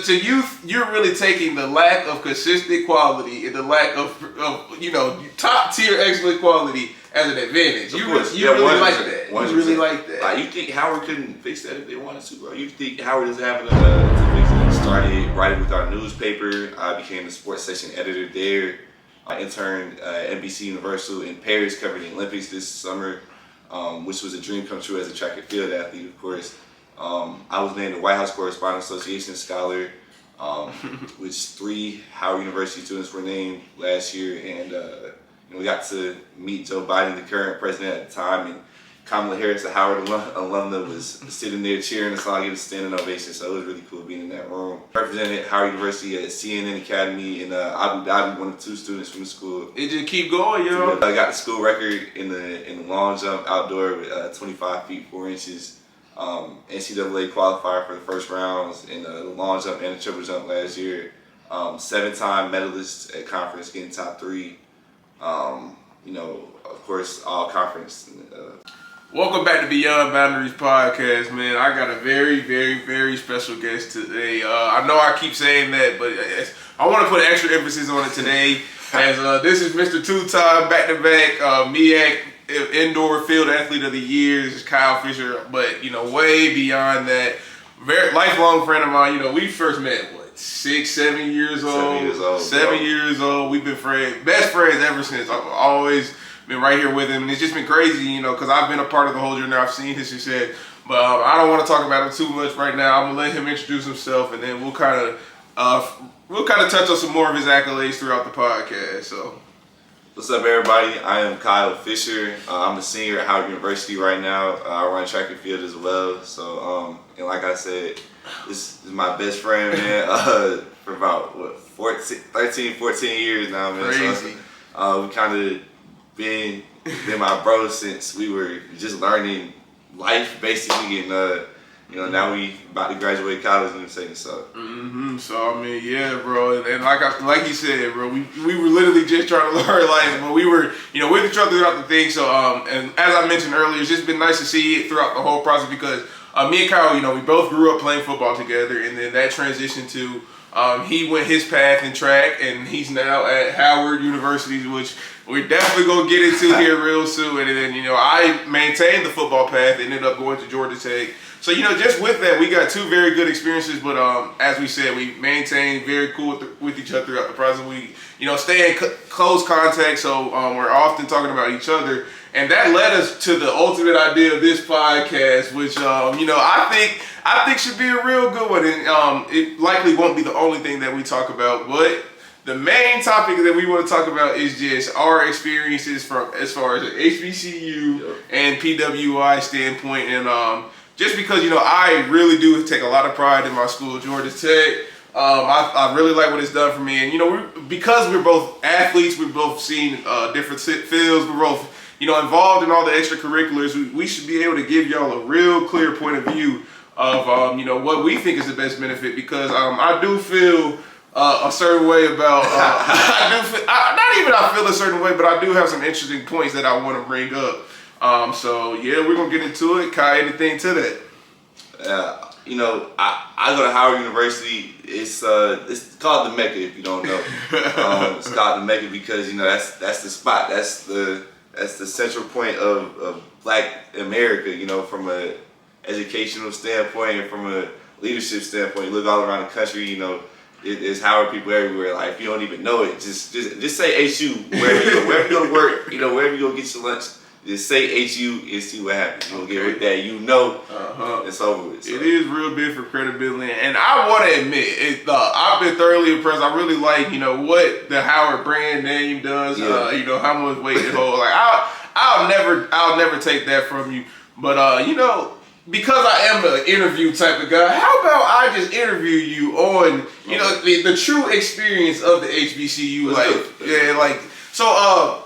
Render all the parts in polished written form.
to youth, you're really taking the lack of consistent quality and the lack of top tier excellent quality as an advantage. You really like that. You really like that. Like, you think Howard couldn't fix that if they wanted to, bro? You think Howard is having to fix it? Started writing with our newspaper. I became the sports section editor there. I interned at NBC Universal in Paris, covered the Olympics this summer, which was a dream come true as a track and field athlete, of course. I was named the White House Correspondents Association Scholar, which 3 Howard University students were named last year, and we got to meet Joe Biden, the current president at the time, and Kamala Harris, a Howard alumna, was sitting there cheering us on, giving a standing ovation. So it was really cool being in that room. Represented Howard University at CNN Academy in Abu Dhabi, one of 2 students from the school. It just keep going, yo. I got the school record in the long jump outdoor with 25 feet 4 inches. NCAA qualifier for the first rounds in the long jump and the triple jump last year. 7-time medalist at conference, getting top 3. Of course, all conference. Welcome back to Beyond Boundaries podcast, man. I got a very, very, very special guest today. I know I keep saying that, but I want to put extra emphasis on it today. As this is Mr. 2-time back-to-back MEAC Indoor Field Athlete of the Year. This is Kyle Fisher, but way beyond that, very lifelong friend of mine. We first met 7 years old. 7 years old. We've been best friends ever since. I've always been right here with him, and it's just been crazy, because I've been a part of the whole journey. I've seen his success, but I don't want to talk about him too much right now. I'm gonna let him introduce himself, and then we'll kind of touch on some more of his accolades throughout the podcast. So, what's up, everybody? I am Kyle Fisher. I'm a senior at Howard University right now. I run track and field as well. So, and like I said, this is my best friend, man. For about 13, 14 years now, man. Crazy. So, we kind of been my bro since we were just learning life, basically, and now we about to graduate college and everything. So, So I mean, yeah, bro, and like you said, bro, we were literally just trying to learn life, but we were with each other throughout the thing. So and as I mentioned earlier, it's just been nice to see it throughout the whole process because me and Kyle, we both grew up playing football together, and then that transitioned to he went his path in track, and he's now at Howard University, which we're definitely going to get into here real soon. And then, I maintained the football path, ended up going to Georgia Tech. So, just with that, we got 2 very good experiences, but as we said, we maintained very cool with each other throughout the process. We, stay in close contact, so we're often talking about each other. And that led us to the ultimate idea of this podcast, which, I think should be a real good one. And it likely won't be the only thing that we talk about, but the main topic that we want to talk about is just our experiences from as far as an HBCU and PWI standpoint. And just because, I really do take a lot of pride in my school, Georgia Tech. I really like what it's done for me. And, because we're both athletes, we've both seen different fields, we're both, involved in all the extracurriculars, we should be able to give y'all a real clear point of view of, what we think is the best benefit, because I do feel a certain way about, I feel a certain way, but I do have some interesting points that I want to bring up. So yeah, we're going to get into it. Kai, anything to that? I go to Howard University. It's called the Mecca, if you don't know. It's called the Mecca because, that's the spot. That's the central point of Black America, from a educational standpoint and from a leadership standpoint. You look all around the country, there's Howard people everywhere. Like, if you don't even know it, just say HU wherever you go to work, wherever you go get your lunch. Just say HU and see what happens. You'll get with that, it's over with. So. It is real big for credibility, and I want to admit, I've been thoroughly impressed. I really like, what the Howard brand name does. Yeah. How much weight it holds. Like, I'll never take that from you. But because I am an interview type of guy, how about I just interview you on, the true experience of the HBCU life? So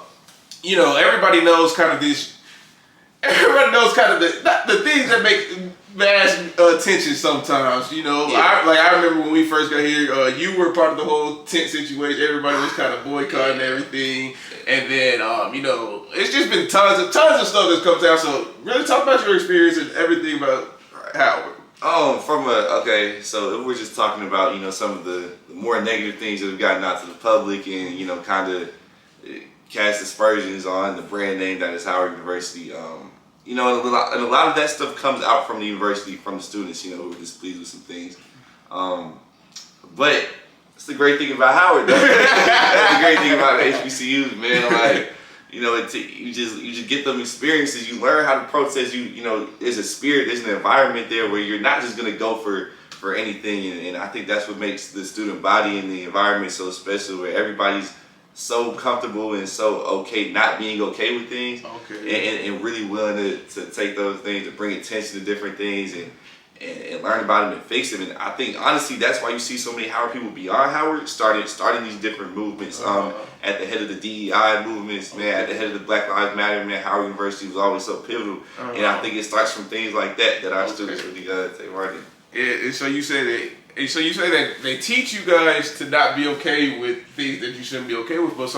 everybody knows kind of this. Everybody knows kind of the things that make mass attention sometimes. I remember when we first got here, you were part of the whole tent situation. Everybody was kind of boycotting everything, and then it's just been tons of stuff that's come down. So really talk about your experience and everything about Howard. So if we're just talking about, some of the more negative things that have gotten out to the public and, kind of cast aspersions on the brand name that is Howard University, and a lot of that stuff comes out from the university, from the students, who are displeased with some things. But it's the great thing about Howard, though. That's the great thing about HBCUs, man. Like, you just get them experiences. You learn how to protest. There's a spirit, there's an environment there where you're not just gonna go for anything. And I think that's what makes the student body and the environment so special, where everybody's so comfortable and so okay not being okay with things, and really willing to take those things, to bring attention to different things and learn about them and fix them. And I think honestly that's why you see so many Howard people beyond Howard starting these different movements. At the head of the DEI movements, man, at the head of the Black Lives Matter, man, Howard University was always so pivotal. And I think it starts from things like that our students really take part in. Yeah, and so you say that they teach you guys to not be okay with things that you shouldn't be okay with. But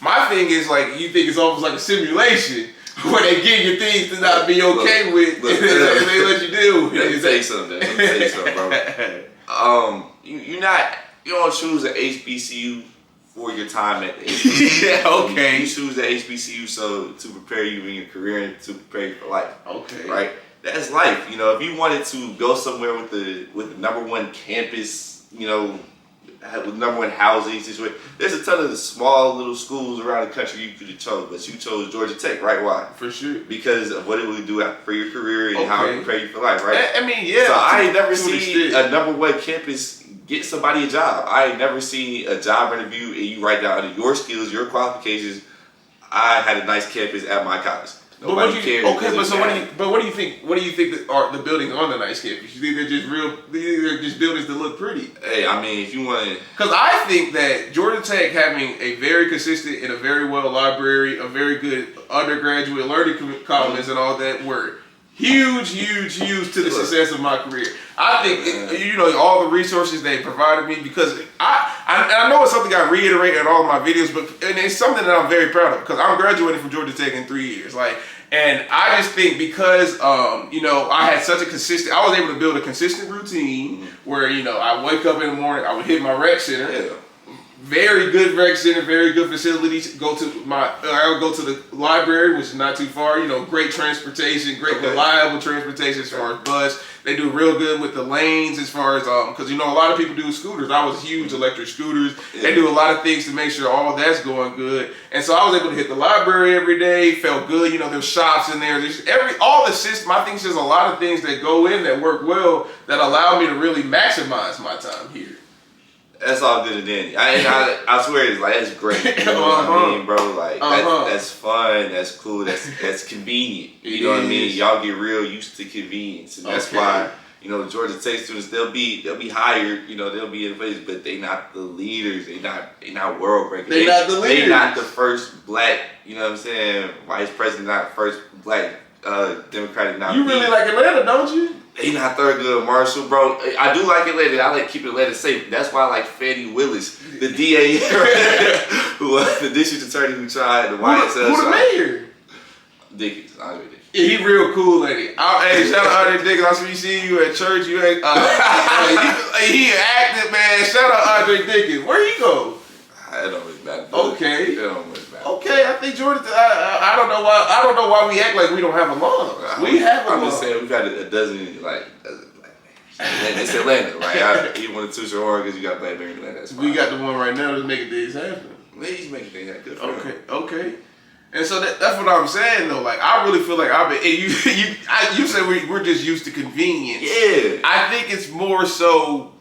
my thing is, like, you think it's almost like a simulation where they give you things to not be okay with, and they let you deal with it. Let me tell you something, bro. You don't choose an HBCU for your time at the HBCU. Yeah, okay. You choose the HBCU to prepare you in your career and to prepare you for life. Okay. Right? That's life. If you wanted to go somewhere with the #1 campus, with #1 housing situation, there's a ton of the small little schools around the country you could have chose, but you chose Georgia Tech, right? Why? For sure. Because of what it would do for your career and how it prepare you for life, right? I mean, yeah. So I ain't never seen a #1 campus get somebody a job. I ain't never seen a job interview and you write down under your skills, your qualifications, I had a nice campus at my college. Nobody cared. Okay, but what do you think? What do you think that are the buildings on the nice campus? You think they're just buildings that look pretty? Hey, I mean, if you want to, because I think that Georgia Tech having a very consistent and a very well library, a very good undergraduate learning commons and all that were huge to the success of my career. I think all the resources they provided me, because I know it's something I reiterate in all of my videos, and it's something that I'm very proud of, because I'm graduating from Georgia Tech in 3 years. And I just think because I had such a consistent, I was able to build a consistent routine where I wake up in the morning, I would hit my rec center. Yeah. Very good rec center, very good facilities. I would go to the library, which is not too far. Great transportation, great reliable transportation as far as bus. They do real good with the lanes as far as because a lot of people do scooters. I was huge electric scooters. Yeah. They do a lot of things to make sure all that's going good. And so I was able to hit the library every day. Felt good. There's shops in there. All the system. I think there's a lot of things that go in that work well that allow me to really maximize my time here. That's all good and dandy. I swear it's like, that's great. You know what I mean, bro? Like that's fun, that's cool, that's convenient. You know what I mean? Y'all get real used to convenience. And that's why, the Georgia Tech students, they'll be hired, they'll be in place, but they not the leaders, they not world breakers. They not the leaders. They not the first black, vice president, not first black Democratic nominee. You really like Atlanta, don't you? They not Thurgood Marshall, bro. I do like Atlanta. I like keep Atlanta safe. That's why I like Fetty Willis, the DA, who the district attorney who tried the YSL. Who the mayor? Dickens, Andre Dickens. Yeah, he real cool, lady. Hey, shout out Andre Dickens. I see you at church. You ain't. He active, man. Shout out Andre Dickens. Where he go? It don't really matter. Okay. It don't really matter. Okay, I think Jordan. I don't know why. I don't know why we act like we don't have a lawn. We have a lawn. I'm just saying we got a dozen black man. It's Atlanta, right? Even when the two are hard, because you got black man in Atlanta. That's fine. We got the one right now that's making things happen. He's making things happen. Good for him. Okay. And so that's what I'm saying though. Like I really feel like you said we're just used to convenience. Yeah. I think it's more so.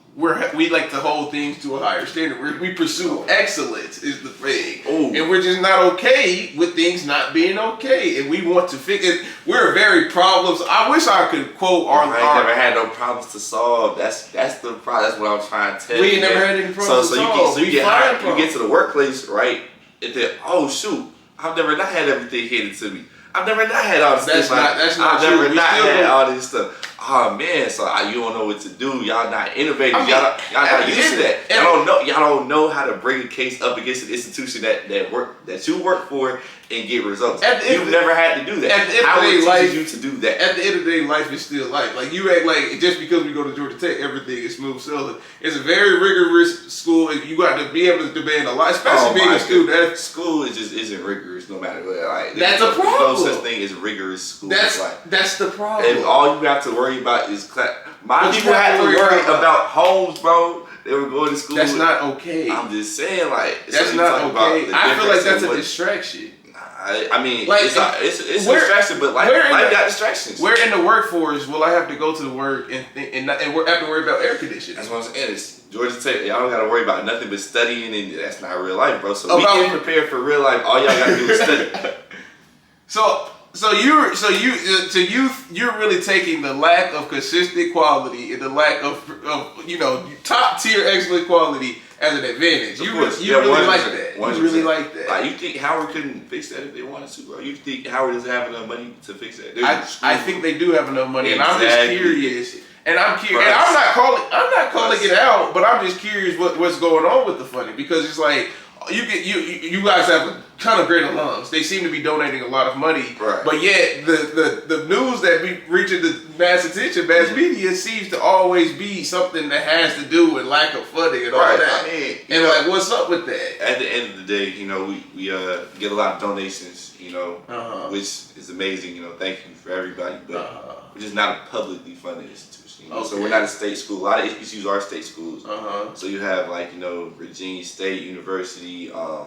We like to hold things to a higher standard. We pursue excellence is the thing. Ooh. And we're just not okay with things not being okay. And we want to fix it. We're very problems. I wish I could quote our... I ain't never had no problems to solve. That's the problem. That's what I'm trying to tell you. We ain't never had any problems to solve. So you get to the workplace, right? And then, oh shoot, I've never not had everything handed to me. I've never not had all this stuff. That's not I've true. never not had all this stuff. oh man, so you don't know what to do. Y'all not innovative. I mean, y'all not used to that. and- Y'all don't know how to bring a case up against an institution that you work for and get results. You've never had to do that. At the end How of the day, teaches life, you to do that? At the end of the day, life is still life. Like you act like just because we go to Georgia Tech, everything is smooth sailing. It's a very rigorous school, and you got to be able to demand a lot, especially being a student. School isn't rigorous no matter what. Like that's a problem. No such thing as rigorous school. That's the problem. And all you have to worry about is class. My people have had to to worry about about homes, bro. They were going to school. That's not okay. I'm just saying, like that's not okay. I feel like that's a distraction. I mean, like, it's a distraction, but life got distractions. Where in the workforce will I have to go to the work and have to worry about air conditioning? That's what I'm saying. It's Georgia Tech. Y'all don't got to worry about nothing but studying, and that's not real life, bro. So we get prepared for real life. All y'all got to do is study. So you're really taking the lack of consistent quality and the lack of top tier excellent quality as an advantage. You really like that. 100%. You really like that. Like, you think Howard couldn't fix that if they wanted to, bro? You think Howard doesn't have enough money to fix that? I think they do have enough money, exactly. And I'm just curious. And I'm curious. And I'm not calling it out, but I'm just curious what's going on with the funding, because it's like you guys have a ton of great alums. They seem to be donating a lot of money, right. But yet the news that be reaching the mass attention, mass media, seems to always be something that has to do with lack of funding and all that. I mean, and like, what's up with that? At the end of the day, we get a lot of donations, which is amazing. Thank you for everybody, but we're just not a publicly funded institution. So we're not a state school. A lot of HBCUs are state schools. So you have Virginia State University, a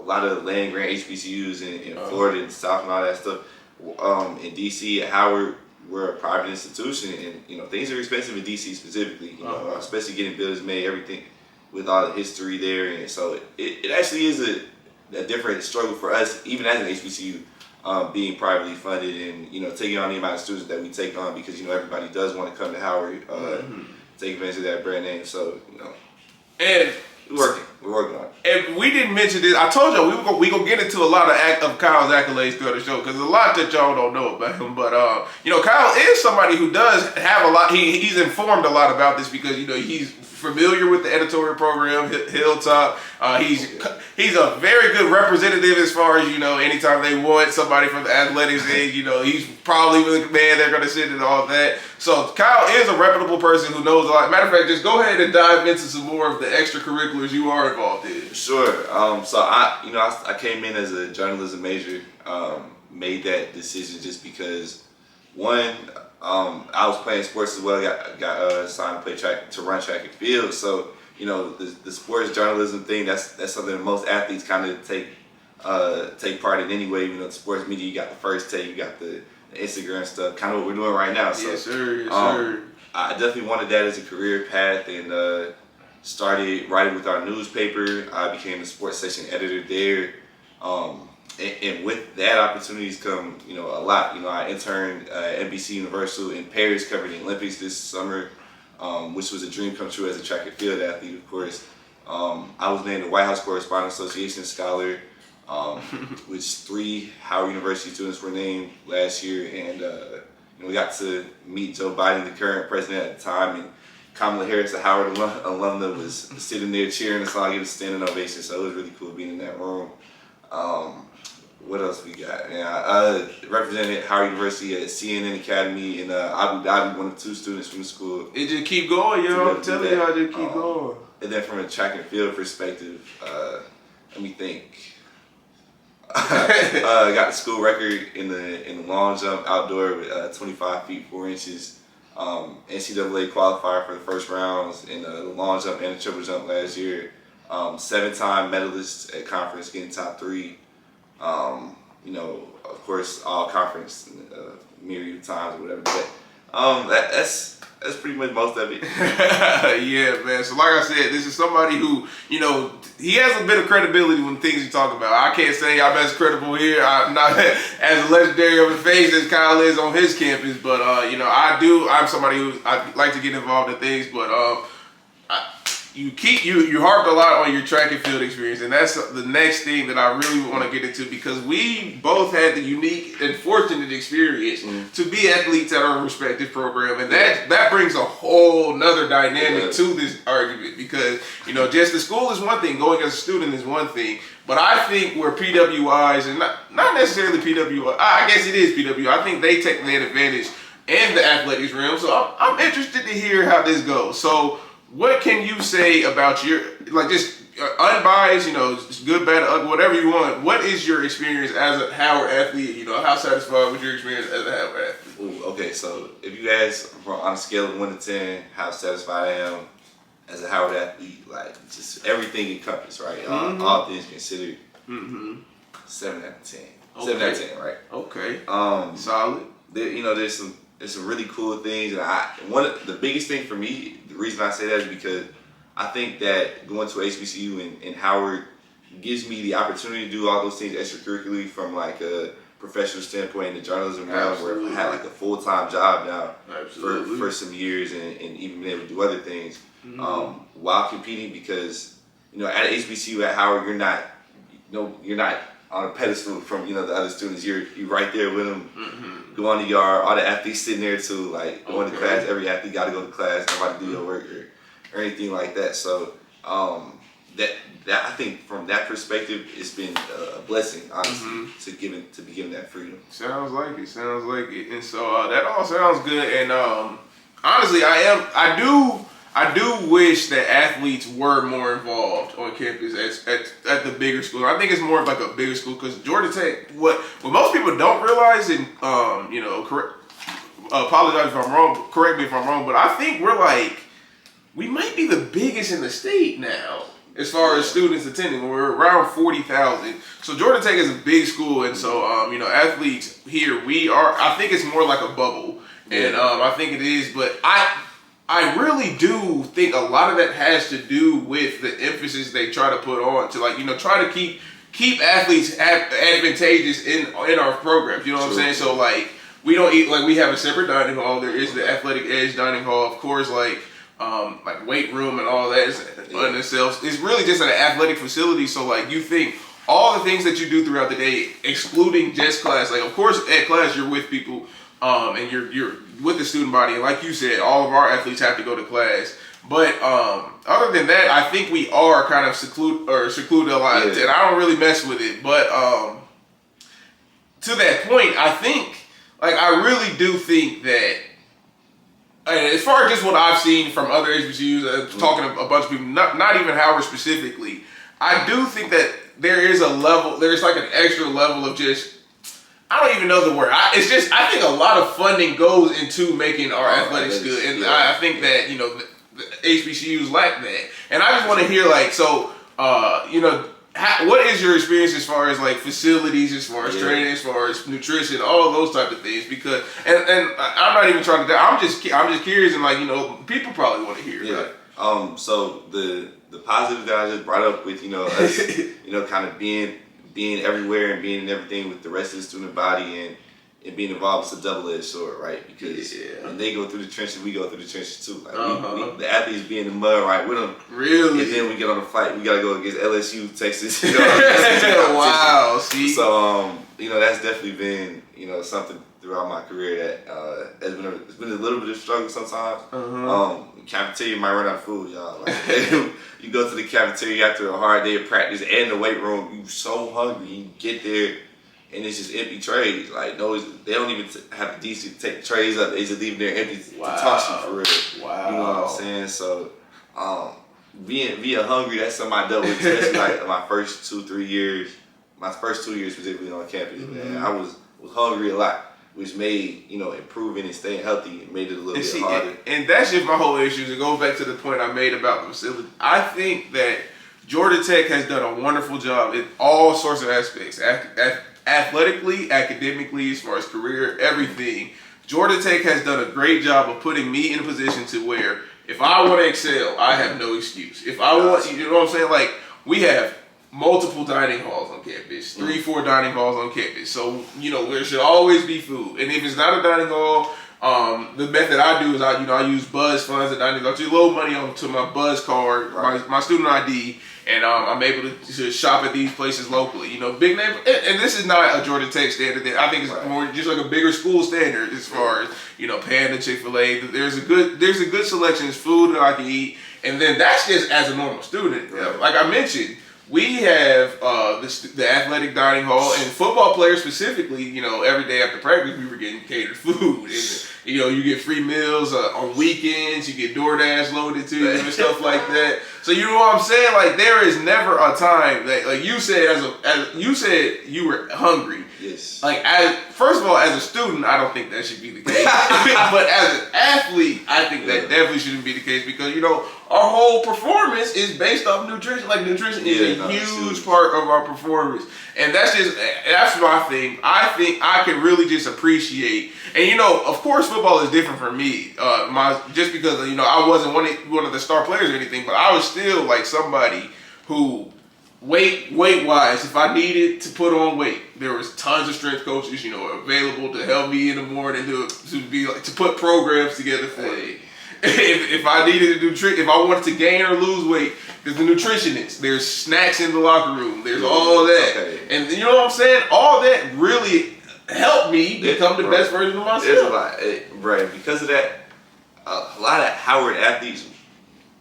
lot of land grant HBCUs in Florida and South and all that stuff. In DC at Howard, we're a private institution, and things are expensive in DC specifically. Especially getting buildings made, everything with all the history there, and so it actually is a different struggle for us, even as an HBCU. Being privately funded and taking on the amount of students that we take on, because everybody does want to come to Howard, take advantage of that brand name. So and we're working on it. And we didn't mention this. I told y'all we gonna get into a lot of Kyle's accolades throughout the show, because there's a lot that y'all don't know about him. But Kyle is somebody who does have a lot. He's informed a lot about this, because he's familiar with the editorial program, Hilltop. He's a very good representative as far as, anytime they want somebody from the athletics end, he's probably the man they're going to send and all that. So Kyle is a reputable person who knows a lot. Matter of fact, just go ahead and dive into some more of the extracurriculars you are involved in. Sure. So I came in as a journalism major, made that decision just because, one, I was playing sports as well. Got signed to run track and field. So the sports journalism thing, that's something that most athletes kind of take part in anyway. The sports media, you got the First Take, you got the Instagram stuff, kind of what we're doing right now. So, yes, sir. Yes, sir. I definitely wanted that as a career path, and started writing with our newspaper. I became the sports section editor there. And with that, opportunities come, a lot. I interned at NBC Universal in Paris, covering the Olympics this summer, which was a dream come true as a track and field athlete, of course. I was named the White House Correspondents Association Scholar, which 3 Howard University students were named last year. And we got to meet Joe Biden, the current president at the time, and Kamala Harris, a Howard alumna, was sitting there cheering us on, giving a standing ovation. So it was really cool being in that room. What else we got? I represented Howard University at CNN Academy in Abu Dhabi, one of 2 students from the school. It just keep going, yo. I'm telling y'all, just keep going. And then from a track and field perspective, let me think. Got the school record in the long jump outdoor with 25 feet 4 inches. NCAA qualifier for the first rounds in the long jump and the triple jump last year. 7-time medalist at conference, getting top 3. Of course, all conference, myriad of times or whatever. But that's pretty much most of it. Yeah, man. So like I said, this is somebody who, he has a bit of credibility when things you talk about. I can't say I'm as credible here. I'm not as legendary of a face as Kyle is on his campus, but I'm somebody who I like to get involved in things, but you harped a lot on your track and field experience, and that's the next thing that I really want to get into, because we both had the unique and fortunate experience to be athletes at our respective program, and that brings a whole nother dynamic to this argument, because just the school is one thing, going as a student is one thing, but I think where PWIs, and not necessarily PWI, I guess it is PWI, I think they take that advantage in the athletics realm, so I'm interested to hear how this goes. So what can you say about your, just unbiased, just good, bad, ugly, whatever you want. What is your experience as a Howard athlete? How satisfied with your experience as a Howard athlete? Ooh, okay, so if you ask on a scale of 1 to 10, how satisfied I am as a Howard athlete, just everything encompassed, right? All things considered, 7 out of 10. Okay. 7 out of 10, right? Okay. Solid. There's some really cool things, and one of the biggest thing for me, the reason I say that is because I think that going to HBCU and Howard gives me the opportunity to do all those things extracurricularly from a professional standpoint in the journalism realm, where I had a full-time job now for some years, and even been able to do other things while competing, because at HBCU at Howard you're not on a pedestal from the other students. You're right there with them. Go on the yard. All the athletes sitting there too. Going to class. Every athlete got to go to class. Nobody do your work or anything like that. So that I think from that perspective, it's been a blessing, honestly, to be given that freedom. Sounds like it. And so that all sounds good. And honestly, I do wish that athletes were more involved on campus at the bigger school. I think it's more of a bigger school, because Georgia Tech, what most people don't realize, and apologize if I'm wrong, correct me if I'm wrong, but I think we might be the biggest in the state now as far as students attending. We're around 40,000. So Georgia Tech is a big school, and so athletes here, I think it's more like a bubble, and I think it is, but I really do think a lot of that has to do with the emphasis they try to put on to try to keep athletes advantageous in our programs. You know what I'm saying? So we don't eat, we have a separate dining hall. There is the Athletic Edge dining hall, of course, weight room and all that is in itself. It's really just an athletic facility. So you think all the things that you do throughout the day, excluding just class. Of course at class you're with people. And you're with the student body, and like you said, all of our athletes have to go to class. But other than that, I think we are kind of secluded a lot, and I don't really mess with it. But to that point, I think, I really do think that, as far as just what I've seen from other HBCUs, talking to a bunch of people, not even Howard specifically, I do think that there's an extra level of just, I don't even know the word. I think a lot of funding goes into making our athletics good, and I think that the HBCUs lack that. And I just want to hear what is your experience as far as facilities, as far as training, as far as nutrition, all of those type of things? Because and I'm not even trying to. I'm just curious, and people probably want to hear. Yeah. So the positive that I just brought up with us, kind of being everywhere and being in everything with the rest of the student body and being involved is a double-edged sword, right? Because when they go through the trenches, we go through the trenches too. The athletes be in the mud right with them. Really? And then we get on the flight. We got to go against LSU, Texas. Wow. See? So, that's definitely been, something throughout my career that it's been a little bit of struggle sometimes. Cafeteria might run out of food, y'all. You go to the cafeteria after a hard day of practice and the weight room, you so hungry, you get there and it's just empty trays. They don't even have the decency to take the trays up. They just leave them there empty to toss you for real. Wow. You know what I'm saying? So being hungry, that's something I dealt with, especially my first 2-3 years. My first 2 years particularly on campus, man. I was hungry a lot, which made, improving and staying healthy made it a little bit harder. And that's just my whole issue. To go back to the point I made about the facility, I think that Georgia Tech has done a wonderful job in all sorts of aspects. Athletically, academically, as far as career, everything. Georgia Tech has done a great job of putting me in a position to where if I want to excel, I have no excuse. If I want, you know what I'm saying? We have multiple dining halls on campus, 3-4 dining halls on campus. So, there should always be food. And if it's not a dining hall, The method I do is I use Buzz funds, and I do low money onto my Buzz card, my student ID, and I'm able to shop at these places locally. You know, big name, and this is not a Georgia Tech standard. I think it's more just like a bigger school standard as far as Panda, Chick-fil-A. There's a good selection of food that I can eat, and then that's just as a normal student. Right. Like I mentioned. We have the athletic dining hall, and football players specifically. Every day after practice, we were getting catered food. And, you get free meals on weekends. You get DoorDash loaded to you and stuff like that. So you know what I'm saying? Like there is never a time that, like you said, as you said, you were hungry. Yes. Like first of all, as a student, I don't think that should be the case. But as an athlete, I think that definitely shouldn't be the case because our whole performance is based off nutrition. Like nutrition is a huge part of our performance, and that's my thing. I think I can really just appreciate, and of course, football is different for me. Just because I wasn't one of the star players or anything, but I was still like somebody who. Weight wise, if I needed to put on weight, there was tons of strength coaches, available to help me in the morning to put programs together for me. If I needed to if I wanted to gain or lose weight, there's a nutritionist. There's snacks in the locker room. There's all that, and you know what I'm saying. All that really helped me become the best version of myself. There's a lot, right? Because of that, a lot of Howard athletes,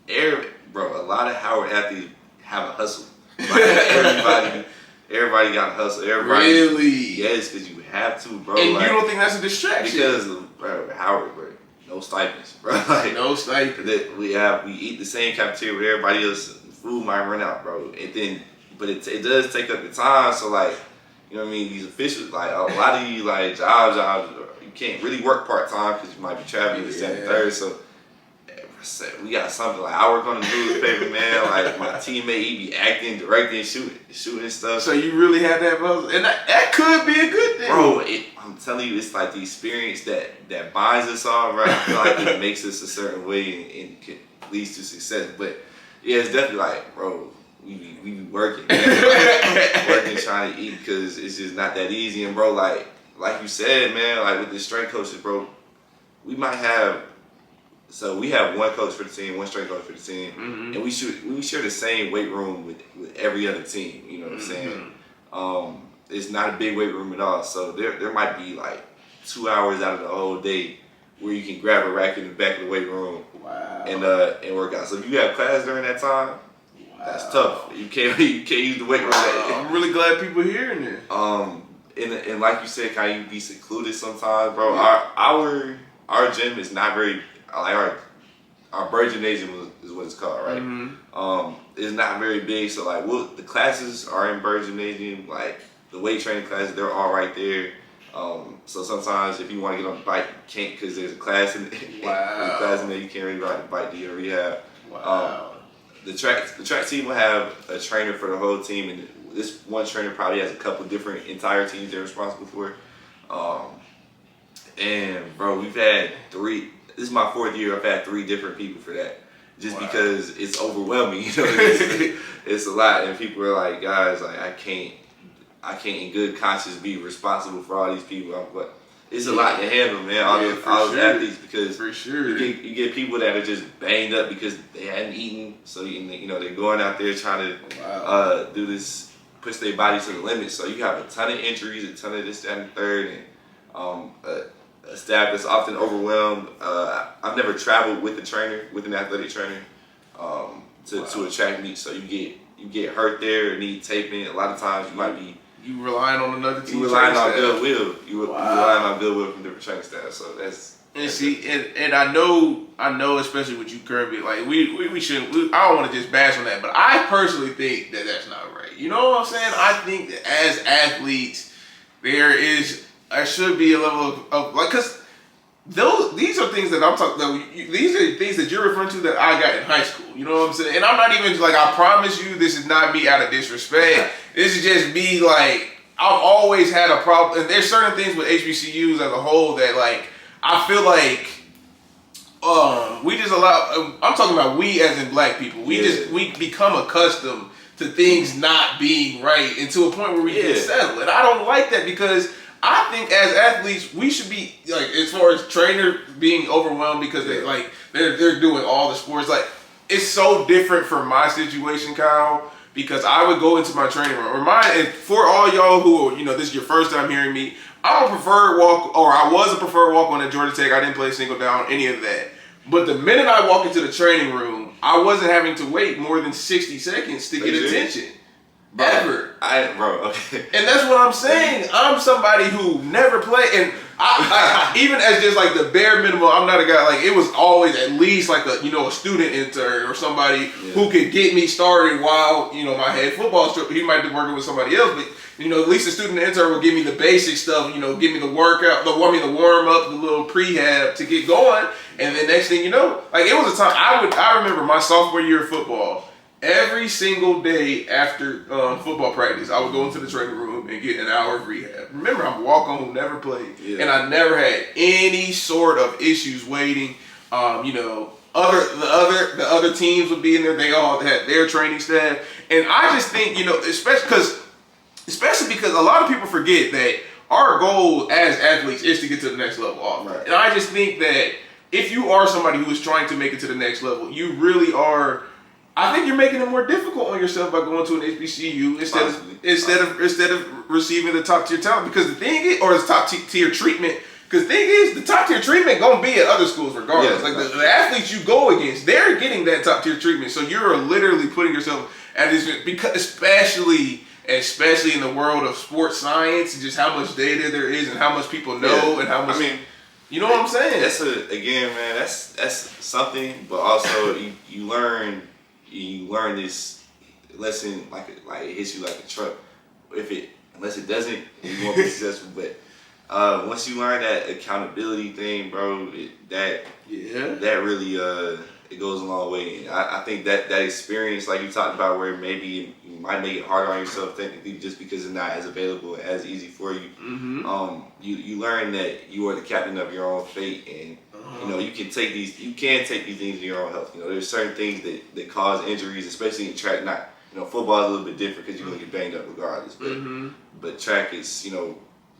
a lot of Howard athletes have a hustle. Like everybody got to hustle. Everybody, really? Yes, because you have to, bro. And you don't think that's a distraction? Because, Howard, bro, no stipends, bro. Like, no stipends. We eat the same cafeteria with everybody else. Food might run out, bro. And then, but it does take up the time. So like, you know what I mean? These officials, like a lot of you, like jobs, you can't really work part time because you might be traveling this and third. So. We got something like I work on the newspaper, man. Like my teammate, he be acting, directing, shooting stuff. So you really had that muscle, and that could be a good thing, bro. I'm telling you, it's like the experience that binds us all, right? I feel like it makes us a certain way and leads to success. But yeah, it's definitely like, bro, we be working, man. Working, trying to eat because it's just not that easy. And bro, like you said, man, like with the strength coaches, bro, we might have. So we have one coach for the team, one strength coach for the team, and we share the same weight room with every other team. You know what I'm saying? It's not a big weight room at all. So there might be like 2 hours out of the whole day where you can grab a rack in the back of the weight room and work out. So if you have class during that time, that's tough. You can't use the weight room. I'm really glad people are hearing this. And like you said, can you be secluded sometimes, bro? Our gym is not very. Like our Bird Gymnasium is what it's called, right? It's not very big, so like the classes are in Bird Gymnasium. Like the weight training classes, they're all right there. So sometimes if you want to get on the bike, you can't because there's a class in there's a class in there. You can't really ride the bike to get a rehab. Wow. The track team will have a trainer for the whole team, and this one trainer probably has a couple different entire teams they're responsible for. And bro, we've had 3. This is my 4th year. I've had 3 different people for that, just because it's overwhelming. It's a lot, and people are like, guys, like I can't in good conscience be responsible for all these people. But it's a lot to handle, man. All those athletes, because for sure you get people that are just banged up because they hadn't eaten, so they're going out there trying to do this, push their body to the limit. So you have a ton of injuries, a ton of this, that, and the third, and a staff that's often overwhelmed. I've never traveled with an athletic trainer, to a track meet. So you get hurt there, need taping. A lot of times you relying on another team. You relying on goodwill. You relying on goodwill from different training staff. So that's. And see, and I know, especially with you, Kirby. Like we shouldn't. I don't want to just bash on that, but I personally think that that's not right. You know what I'm saying? I think that as athletes, there should be a level of like, because these are things that I'm talking. These are things that you're referring to that I got in high school. You know what I'm saying? And I'm not even like, I promise you, this is not me out of disrespect. This is just me, like, I've always had a problem. And there's certain things with HBCUs as a whole that, like, I feel like we just allow. I'm talking about we as in black people. We become accustomed to things not being right, and to a point where we get settled. And I don't like that, because I think as athletes, we should be like, as far as trainers being overwhelmed because they're doing all the sports. Like, it's so different from my situation, Kyle. Because I would go into my training room. And for all y'all who, this is your first time hearing me, I was a preferred walk-on at Georgia Tech. I didn't play a single down, any of that. But the minute I walk into the training room, I wasn't having to wait more than 60 seconds to get attention. Bro, Ever. Okay. And that's what I'm saying. I'm somebody who never played. And I even as just like the bare minimum, I'm not a guy, like it was always at least like a student intern or somebody who could get me started while, my head football instructor, he might be working with somebody else, but at least the student intern would give me the basic stuff, give me the workout, the warm up, the little prehab to get going. And then next thing you know, like it was a time, I remember my sophomore year of football, every single day after football practice, I would go into the training room and get an hour of rehab. Remember, I'm a walk-on who never played, and I never had any sort of issues waiting. The other teams would be in there. They all had their training staff, and I just think especially because a lot of people forget that our goal as athletes is to get to the next level. Right. And I just think that if you are somebody who is trying to make it to the next level, you really are. I think you're making it more difficult on yourself by going to an HBCU instead of receiving the top tier talent. Because the thing is, or the top tier treatment. Because the thing is, the top tier treatment gonna be at other schools regardless. Like the athletes you go against, they're getting that top tier treatment. So you're literally putting yourself at this, because especially in the world of sports science, and just how much data there is, and how much people know, and how much. You know what I'm saying? That's something, but also you learn this lesson like it hits you like a truck. Unless it doesn't, you won't be successful. But once you learn that accountability thing, bro, that really it goes a long way. And I think that experience, like you talked about, where maybe you might make it harder on yourself technically just because it's not as available, as easy for you. Mm-hmm. You learn that you are the captain of your own fate, and you can take these things in your own health. There's certain things that cause injuries, especially in track. Not football is a little bit different because you're gonna get banged up regardless. But track is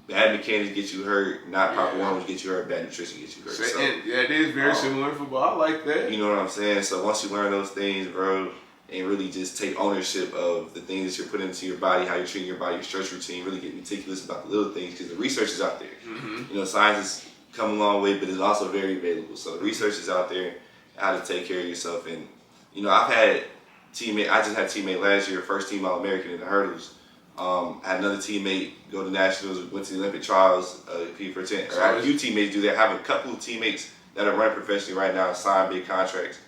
bad mechanics get you hurt, not proper warm-ups get you hurt, bad nutrition get you hurt. So, it is very similar to football. I like that. You know what I'm saying? So once you learn those things, bro, and really just take ownership of the things that you're putting into your body, how you're treating your body, your stretch routine, really get meticulous about the little things, because the research is out there. Mm-hmm. Science has come a long way, but it's also very available. So the research is out there, how to take care of yourself. And I just had a teammate last year, first team All-American in the hurdles. I had another teammate go to nationals, went to the Olympic trials, compete for 10. I had a few teammates do that. I have a couple of teammates that are running professionally right now, signed big contracts.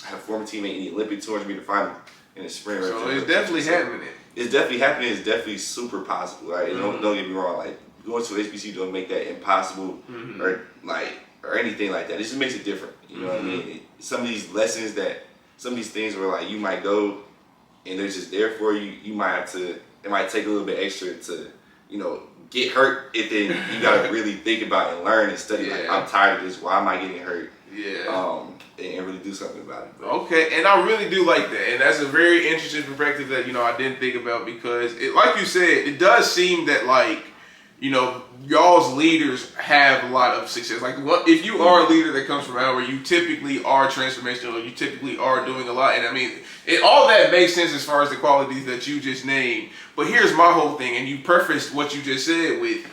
I have a former teammate in the Olympic 200 meter final in the spring. So it's definitely happening. It's definitely happening. It's definitely super possible. Right? Mm-hmm. Don't get me wrong. Like going to HBCU don't make that impossible or anything like that. It just makes it different. You know what I mean? Some of these lessons some of these things where like you might go and they're just there for you. You might have to. It might take a little bit extra to, get hurt. If then you gotta really think about it and learn and study. Like, I'm tired of this. Why am I getting hurt? Yeah. And really do something about it. But. Okay, and I really do like that, and that's a very interesting perspective that I didn't think about, because like you said, it does seem that y'all's leaders have a lot of success. Like, if you are a leader that comes from out where you typically are transformational, you typically are doing a lot, and all that makes sense as far as the qualities that you just named. But here's my whole thing, and you prefaced what you just said with,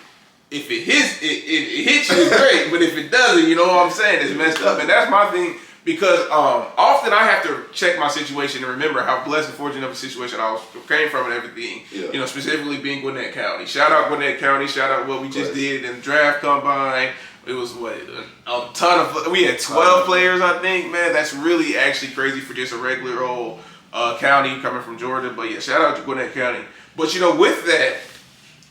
if it hits you, it's great, but if it doesn't, you know what I'm saying, it's messed up. And that's my thing, because often I have to check my situation and remember how blessed and fortunate of a situation I came from and everything. Yeah. Specifically being Gwinnett County. Shout out Gwinnett County. Shout out what we just did in the draft combine. It was a ton of. We had 12 players, I think. Man, that's really actually crazy for just a regular old county coming from Georgia. But yeah, shout out to Gwinnett County. But with that,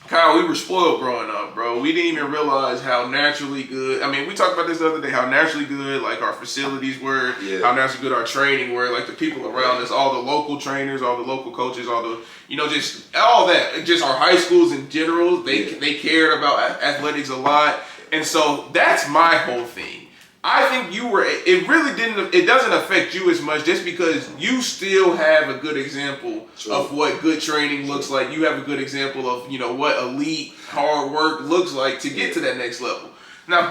Kyle, we were spoiled growing up, bro. We didn't even realize how naturally good. We talked about this the other day. How naturally good, our facilities were. Yeah. How naturally good our training were. The people around us, all the local trainers, all the local coaches, all the, just all that. Just our high schools in general. They cared about athletics a lot, and so that's my whole thing. I think you were. It really didn't. It doesn't affect you as much just because you still have a good example of what good training looks like. You have a good example of what elite hard work looks like to get to that next level. Now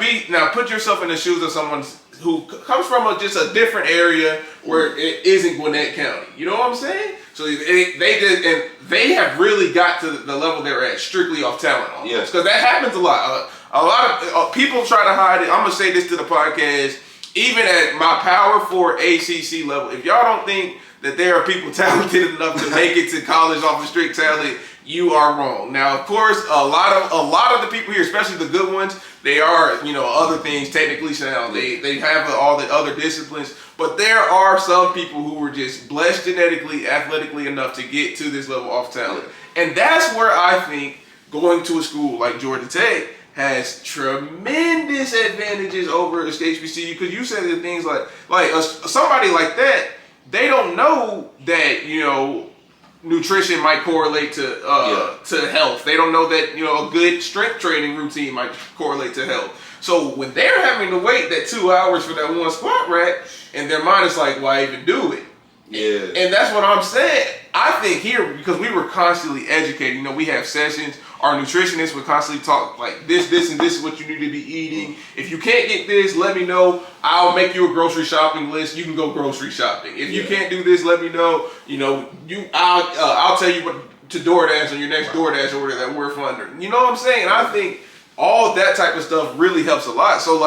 put yourself in the shoes of someone who comes from just a different area where it isn't Gwinnett County. You know what I'm saying? So they have really got to the level they're at strictly off talent. Almost. Because that happens a lot. A lot of people try to hide it. I'm gonna say this to the podcast. Even at my Power 4 ACC level, if y'all don't think that there are people talented enough to make it to college off of strict talent, you are wrong. Now, of course, a lot of the people here, especially the good ones, they are other things technically sound. They have all the other disciplines, but there are some people who were just blessed genetically, athletically enough to get to this level off talent, and that's where I think going to a school like Georgia Tech has tremendous advantages over HBCU, because you said the things like somebody like that, they don't know that nutrition might correlate to health. They don't know that a good strength training routine might correlate to health. So when they're having to wait that 2 hours for that one squat rack, and their mind is like, why even do it? Yeah. And that's what I'm saying. I think here, because we were constantly educating, we have sessions. Our nutritionists would constantly talk like this, and this is what you need to be eating. If you can't get this, let me know. I'll make you a grocery shopping list. You can go grocery shopping. If you can't do this, let me know. I'll tell you what to DoorDash on your next DoorDash order that we're funding. You know what I'm saying? And I think all that type of stuff really helps a lot. So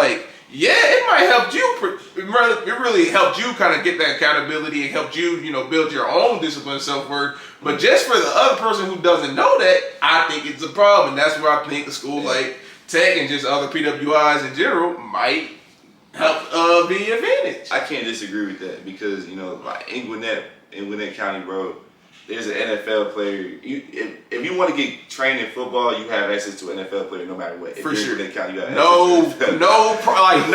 it might help you. It really helped you kind of get that accountability. It helped you, build your own discipline and self-worth. But just for the other person who doesn't know that, I think it's a problem. And that's where I think a school like Tech and just other PWIs in general might help be an advantage. I can't disagree with that because, like in Gwinnett County, bro, there's an NFL player. If you want to get trained in football, you have access to an NFL player no matter what. For sure. In Gwinnett County, you have no problem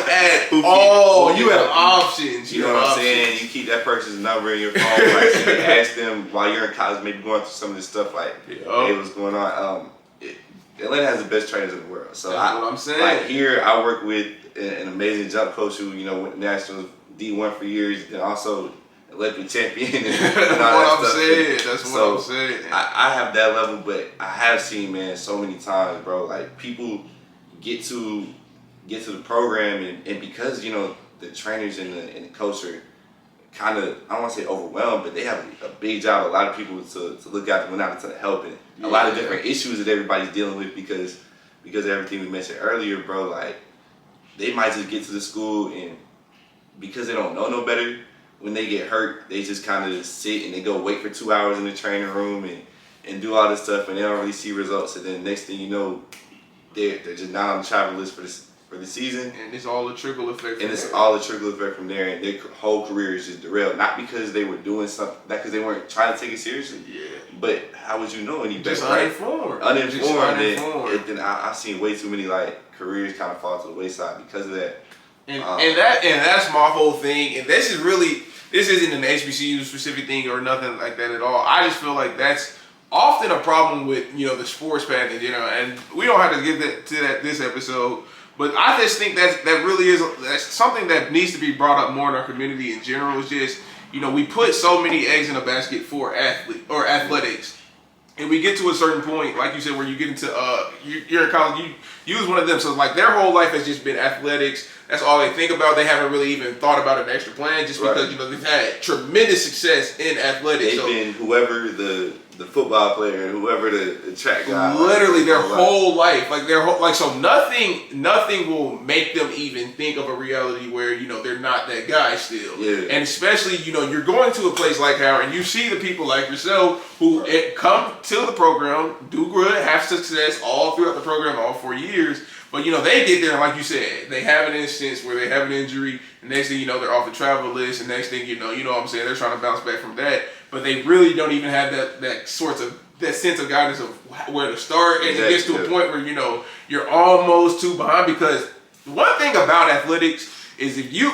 at all. You have options. You know what I'm saying? You keep that person's number in your phone. Like, so you can ask them while you're in college, maybe going through some of this stuff. Like, hey, what's going on? Atlanta has the best trainers in the world. So that's what I'm saying. Like here, I work with an amazing jump coach who went to Nationals D1 for years, and also Olympic champion. And That's what I'm saying. That's what I'm saying. I have that level, but I have seen, man, so many times, bro. Like people get to the program, and because the trainers and the coach are kind of, I don't want to say overwhelmed, but they have a big job. A lot of people to look after them, not to help, and a lot of different issues that everybody's dealing with because of everything we mentioned earlier, bro. Like they might just get to the school, and because they don't know no better, when they get hurt, they just kind of sit and they go wait for 2 hours in the training room and do all this stuff, and they don't really see results. And then next thing you know, they're just not on the travel list for the season. And it's all a trickle effect. From there, and their whole career is just derailed. Not because they were doing something, not because they weren't trying to take it seriously. Yeah. But how would you know any better? Just uninformed. And then I've seen way too many careers kind of fall to the wayside because of that. And that's my whole thing. And this isn't an HBCU specific thing or nothing like that at all. I just feel like that's often a problem with the sports path in general. And we don't have to get to that this episode, but I just think that's something that needs to be brought up more in our community in general. It's just we put so many eggs in a basket for athletics. And we get to a certain point, like you said, where you get into you're in college, you use one of them. So their whole life has just been athletics. That's all they think about. They haven't really even thought about an extra plan, just because they've had tremendous success in athletics. They've been whoever the football player, whoever the track guy. Literally their whole life, so nothing will make them even think of a reality where they're not that guy still. Yeah. And especially you're going to a place like Howard, and you see the people like yourself who come to the program, do good, have success all throughout the program, all 4 years. But they get there, and like you said, they have an instance where they have an injury, and next thing they're off the travel list, and next thing you know what I'm saying, they're trying to bounce back from that, but they really don't even have that sense of guidance of where to start, and it gets to a point where you're almost too behind. Because one thing about athletics is if you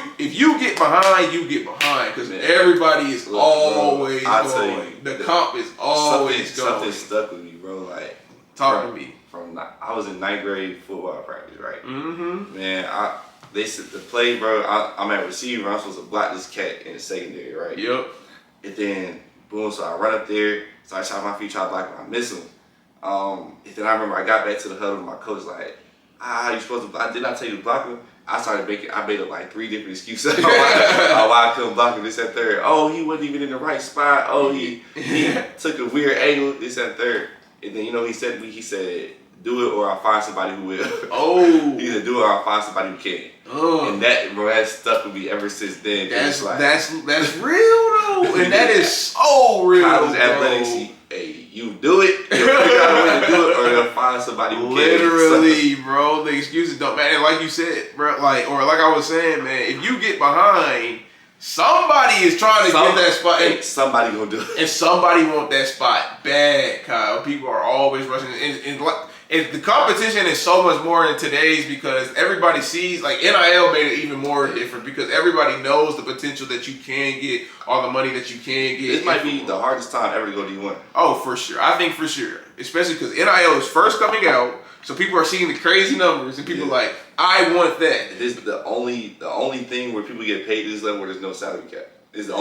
get behind, you get behind, because everybody is always going. The comp is always going. Something stuck with me, bro. Talk to me. I was in 9th grade football practice, right? Mm-hmm. Man, they said the play, bro. I'm at receiver. I'm supposed to block this cat in the secondary, right? Yep. And then boom, so I run up there, so I shot my feet, try to block him, I miss him. And then I remember I got back to the huddle and my coach like, you supposed to block? Did I tell you to block him? I made up like 3 different excuses on why I couldn't block him, this and third. Oh, he wasn't even in the right spot. Oh, he took a weird angle, this and third. And then, you know, he said, do it or I'll find somebody who will. Oh. He said, do it or I'll find somebody who can. Oh. And that, bro, that's stuck with me ever since then. That's like, that's real though, and that is so real. College athletics, you do it. You got a way to do it, or they'll find somebody who literally, can. bro. The excuses don't matter. Like you said, bro. Like I was saying, man. If you get behind, somebody is trying to get that spot, and somebody gonna do it, and somebody want that spot bad, Kyle. People are always rushing, and the competition is so much more in today's because everybody sees, like NIL made it even more different because everybody knows the potential that you can get, all the money that you can get. This might be the hardest time ever to go D1. Oh, for sure. I think for sure. Especially because NIL is first coming out, so people are seeing the crazy numbers and people are like, I want that. This is the only thing where people get paid this level where there's no salary cap. It's the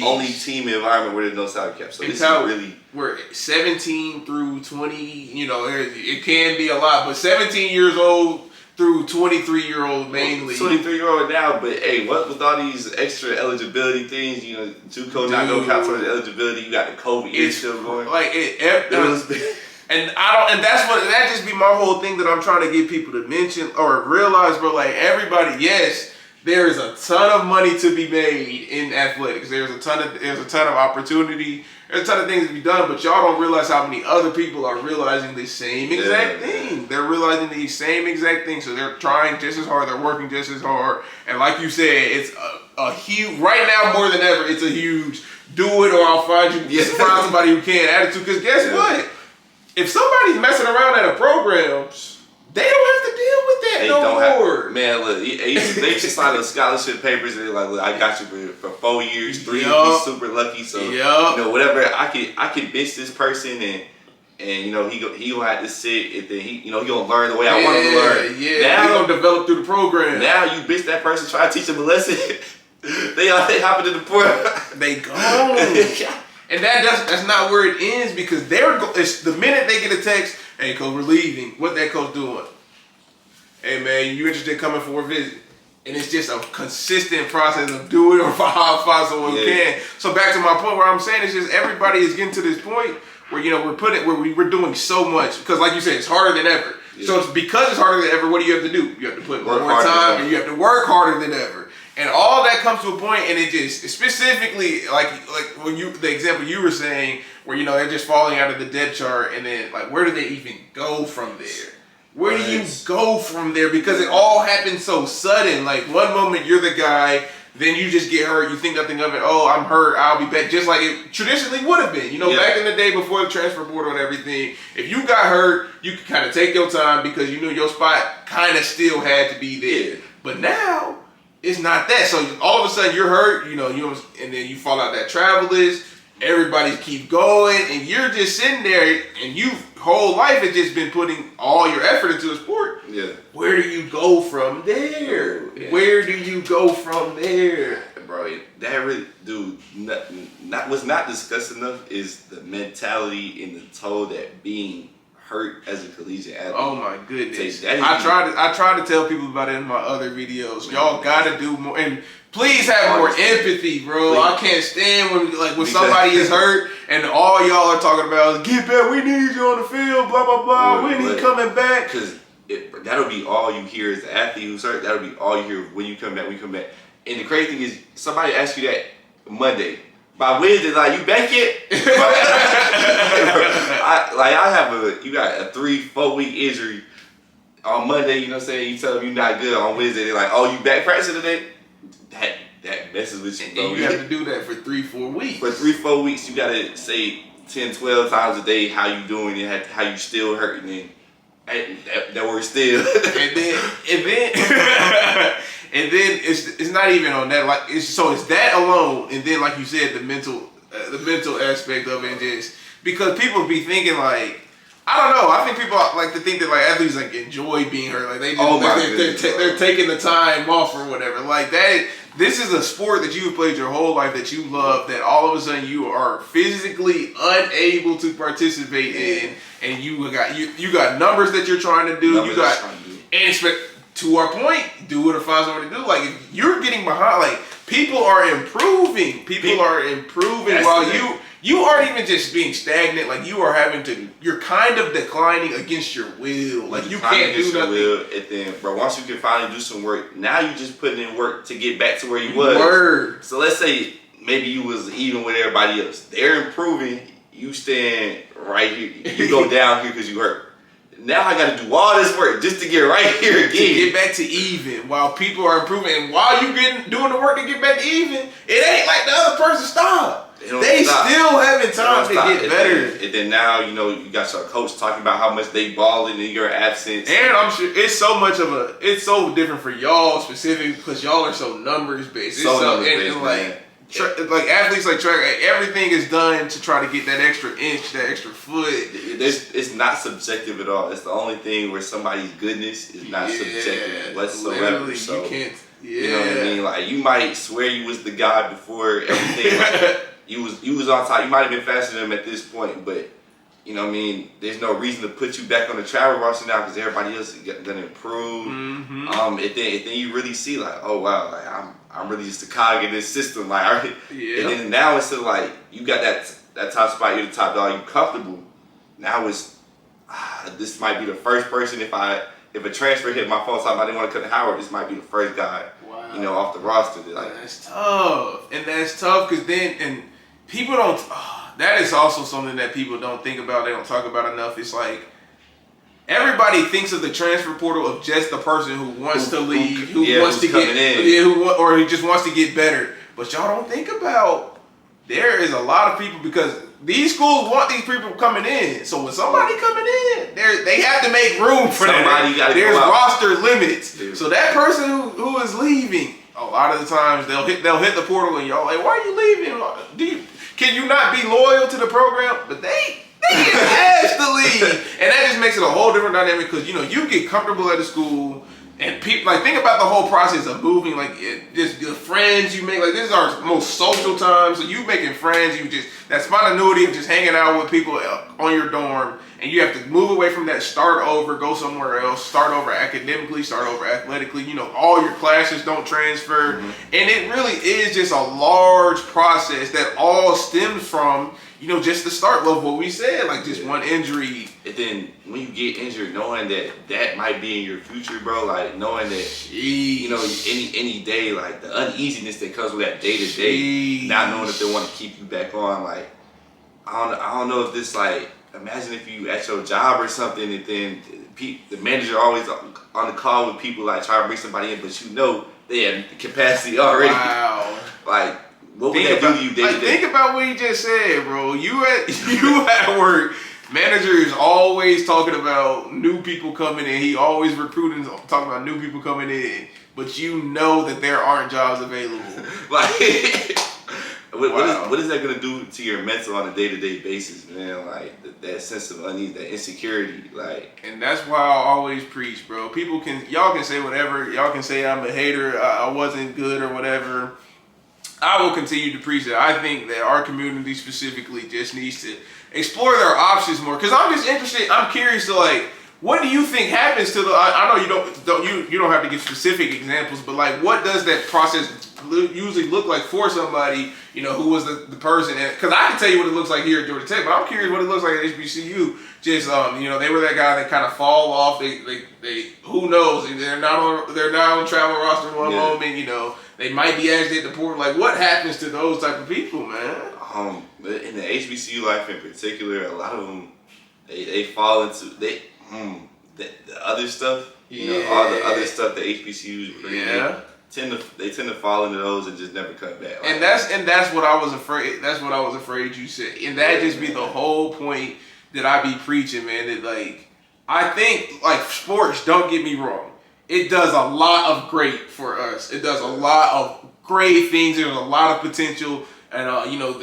only team environment where there's no salary cap. So this is really, we're 17 through 20. You know, it can be a lot, but 17 years old through 23-year-old mainly. 23-year-old now, but hey, what with all these extra eligibility things? You know, JUCO not gonna count for the eligibility. You got the COVID year still going. Like and that just be my whole thing that I'm trying to get people to mention or realize, bro. Like everybody, yes. There is a ton of money to be made in athletics. There's a ton of opportunity. There's a ton of things to be done, but y'all don't realize how many other people are realizing the same exact thing. They're realizing the same exact thing, so they're trying just as hard. They're working just as hard. And like you said, it's a huge. Right now, more than ever, it's a huge do it or I'll find find somebody who can attitude. Because guess what? If somebody's messing around at a program, they don't have to deal with that no more. Man, look, they just signed those scholarship papers and they're like, look, I got you for 4 years, 3 years, super lucky. So you know, whatever I can bitch this person and you know he gonna have to sit and then he gonna learn the way I want him to learn. Yeah, now he gonna develop through the program. Now you bitch that person, try to teach them a lesson. they hop into the portal. They go. And that's not where it ends because it's the minute they get a text, hey coach, we're leaving. What that coach doing? Hey man, you interested in coming for a visit? And it's just a consistent process of do it or find someone who can. So back to my point where I'm saying it's just everybody is getting to this point where we're doing so much because like you said, it's harder than ever. Yeah. So it's because it's harder than ever. What do you have to do? You have to put more time and you have to work harder than ever. And all that comes to a point, and it just specifically like when the example you were saying, where they're just falling out of the depth chart, and then like where do they even go from there? Where do you go from there? Because it all happens so sudden. Like one moment you're the guy, then you just get hurt. You think nothing of it. Oh, I'm hurt. I'll be back. Just like it traditionally would have been. Back in the day before the transfer portal and everything. If you got hurt, you could kind of take your time because you knew your spot kind of still had to be there. But now. It's not that. So all of a sudden you're hurt, and then you fall out that travel list. Everybody keep going, and you're just sitting there, and you whole life has just been putting all your effort into the sport. Yeah. Where do you go from there? Yeah. Where do you go from there, bro? That really, dude. What's not discussed enough is the mentality and the toll that being hurt as a collegiate athlete. Oh my goodness! I tried to tell people about it in my other videos. Y'all gotta do more, and please have more empathy, bro. Please. I can't stand when somebody is hurt and all y'all are talking about is get back. We need you on the field. Blah blah blah. When he coming back? Because that'll be all you hear as the athlete who's hurt. That'll be all you hear when you come back. When you come back. And the crazy thing is, somebody asks you that Monday. By Wednesday, like, you back yet? You got a 3-4 week injury on Monday, you know what I'm saying? You tell them you're not good on Wednesday, they're like, oh, you back practicing today? That messes with you, bro. And you have to do that for 3-4 weeks. For 3-4 weeks, you gotta say 10-12 times a day how you doing and how you still hurting and that word still. And then it's not even on that. It's that alone, and then like you said, the mental aspect of it, just because people be thinking like, I don't know. I think people like to think that like athletes like enjoy being hurt. Like they just they're taking the time off or whatever. Like that. This is a sport that you've played your whole life that you love. That all of a sudden you are physically unable to participate in, and you got numbers that you're trying to do. And to our point, do what it finds someone to do. Like if you're getting behind, like people are improving. People are improving while you aren't even just being stagnant. Like you're kind of declining against your will. Like you can't do nothing. And then, bro, once you can finally do some work, now you just putting in work to get back to where you was. Word. So let's say maybe you was even with everybody else. They're improving. You stand right here. You go down here because you hurt. Now I got to do all this work just to get right here again. To get back to even while people are improving. And while you doing the work to get back to even, it ain't like the other person stopped. They still having time to get better. And then now, you got your coach talking about how much they balling in your absence. And I'm sure it's so different for y'all specifically because y'all are so numbers based. Like athletes like track, everything is done to try to get that extra inch, that extra foot. It's not subjective at all. It's the only thing where somebody's goodness is not subjective whatsoever. So, you can't. You know what I mean? Like you might swear you was the guy before everything. Like, you was on top. You might have been faster than him at this point, but you know what I mean. There's no reason to put you back on the travel roster now because everybody else is gonna improve. Mm-hmm. And then you really see like, oh wow, like I'm really just a cog in this system. Like, and then now instead of like you got that top spot, you're the top dog, you comfortable. Now it's this might be the first person if a transfer hit my phone talking about they want to cut Howard, this might be the first guy, off the roster. That's tough, and that's tough because then people don't. That is also something that people don't think about. They don't talk about enough. It's like everybody thinks of the transfer portal of just the person who wants to leave, who wants to get in, or who just wants to get better. But y'all don't think about there is a lot of people because these schools want these people coming in. So when somebody coming in, they have to make room for that. There's roster limits. Yeah. So that person who is leaving, a lot of the times they'll hit the portal and y'all like, why are you leaving? Can you not be loyal to the program? But they get asked to leave, and that just makes it a whole different dynamic because you get comfortable at the school. And people think about the whole process of moving, just the friends you make. Like this is our most social time, so you making friends. That spontaneity of just hanging out with people on your dorm, and you have to move away from that, start over, go somewhere else, start over academically, start over athletically. All your classes don't transfer, and it really is just a large process that all stems from just the start of what we said, like just one injury. And then when you get injured, knowing that might be in your future, bro, like knowing that, any day, like the uneasiness that comes with that day to day, not knowing if they want to keep you back on, like, I don't know if this, like, imagine if you at your job or something and then the manager always on the call with people, like, trying to bring somebody in, but they have the capacity already. Wow. Like, what would that do to you day to day? Think about what you just said, bro. You at work. Manager is always talking about new people coming in. He always recruiting, talking about new people coming in. But you know that there aren't jobs available. Like, what is that gonna do to your mental on a day-to-day basis, man? Like that sense of unease, that insecurity, like. And that's why I always preach, bro. Y'all can say whatever. Y'all can say I'm a hater. I wasn't good or whatever. I will continue to preach that. I think that our community specifically just needs to explore their options more. Because I'm just interested. I'm curious to what do you think happens to the? I know you don't have to give specific examples, but what does that process usually look like for somebody who was the person? Because I can tell you what it looks like here at Georgia Tech, but I'm curious what it looks like at HBCU. Just they were that guy that kind of fall off. They who knows? They're not on travel roster one moment. They might be asked at the port. Like, what happens to those type of people, man? In the HBCU life in particular, a lot of them they fall into the other stuff. All the other stuff that HBCUs bring. Yeah. They tend to fall into those and just never come back. And that's what I was afraid. That's what I was afraid you said. And that just be the whole point that I be preaching, man. That I think sports. Don't get me wrong. It does a lot of great for us. It does a lot of great things. There's a lot of potential, and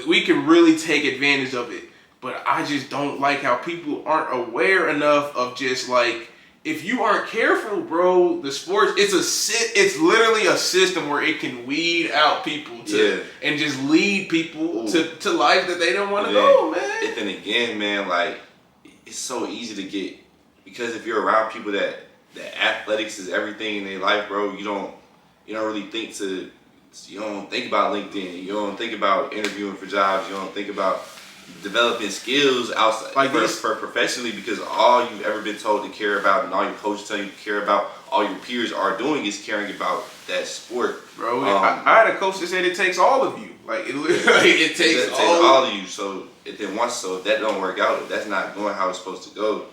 we can really take advantage of it. but I just don't like how people aren't aware enough of just like, if you aren't careful, bro, the sports, it's literally a system where it can weed out people and just lead people to life that they don't want to go, man. And then again, man, like, it's so easy to get, because if you're around people that athletics is everything in their life, bro, you don't really think you don't think about LinkedIn, you don't think about interviewing for jobs, you don't think about developing skills outside, like for professionally, because all you've ever been told to care about and all your coaches tell you to care about, all your peers are doing is caring about that sport. Bro, I had a coach that said it takes all of you. Like, it takes all of you. So if that don't work out, if that's not going how it's supposed to go,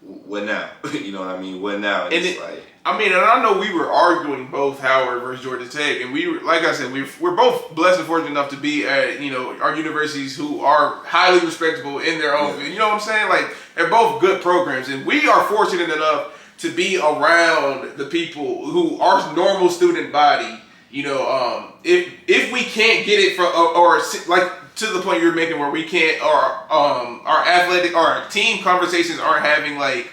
what now? You know what I mean? What now? And it's like, I mean, and I know we were arguing both Howard versus Georgia Tech, and we were, like I said, we're both blessed and fortunate enough to be at, our universities who are highly respectable in their own field. You know what I'm saying? Like, they're both good programs, and we are fortunate enough to be around the people who our normal student body. If we can't get it or like to the point you're making where we can't, our team conversations aren't having like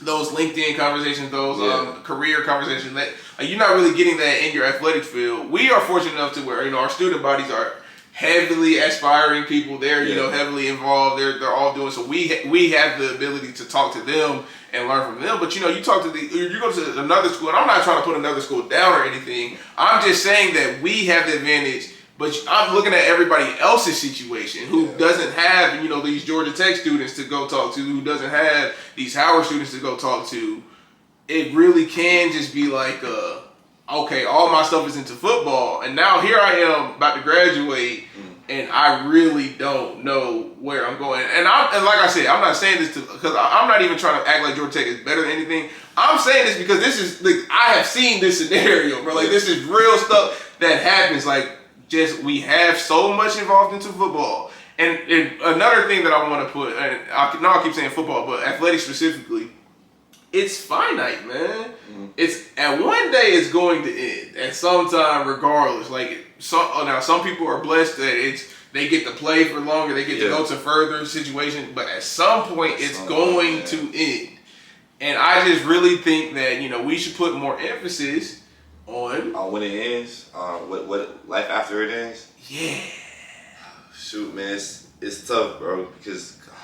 those LinkedIn conversations, those career conversations, that you're not really getting that in your athletic field. We are fortunate enough to where our student bodies are heavily aspiring people. They're heavily involved. They're all doing so. We have the ability to talk to them and learn from them. But you talk to you go to another school, and I'm not trying to put another school down or anything. I'm just saying that we have the advantage. But I'm looking at everybody else's situation who doesn't have, these Georgia Tech students to go talk to, who doesn't have these Howard students to go talk to. It really can just be like, okay, all my stuff is into football, and now here I am about to graduate, and I really don't know where I'm going. And like I said, I'm not saying this because I'm not even trying to act like Georgia Tech is better than anything. I'm saying this because this is I have seen this scenario, bro. Like, this is real stuff that happens. Like, just we have so much involved into football. And another thing that I want to put, and I'll keep saying football, but athletics specifically, it's finite, man. It's at one day it's going to end at some time, regardless. Like, some people are blessed that they get to play for longer, they get to go to further situations, but at some point it's going to end. And I just really think that we should put more emphasis on when it ends, what life after it ends. Yeah. Shoot, man, it's tough, bro. Because God,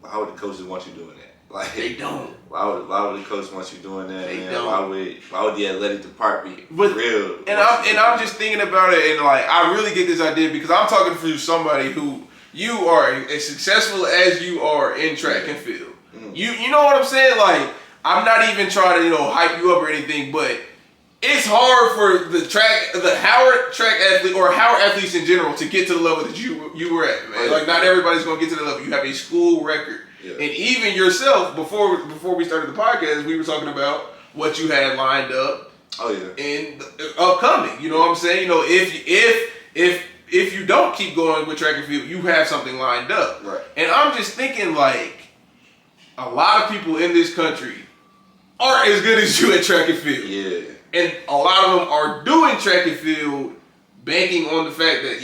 why would the coaches want you doing that? Like, they don't. Why would the coach want you doing that? They man? don't. Why would the athletic department real? And I'm just thinking about it, and like I really get this idea because I'm talking to somebody who you are as successful as you are in track and field. You know what I'm saying? Like, I'm not even trying to hype you up or anything, but it's hard for the Howard track athlete or Howard athletes in general to get to the level that you were at, man. Like, not everybody's gonna get to the level. You have a school record, and even yourself. Before we started the podcast, we were talking about what you had lined up. And upcoming. You know what I'm saying? If you don't keep going with track and field, you have something lined up. Right. And I'm just thinking, like, a lot of people in this country aren't as good as you at track and field. Yeah. And a lot of them are doing track and field banking on the fact that,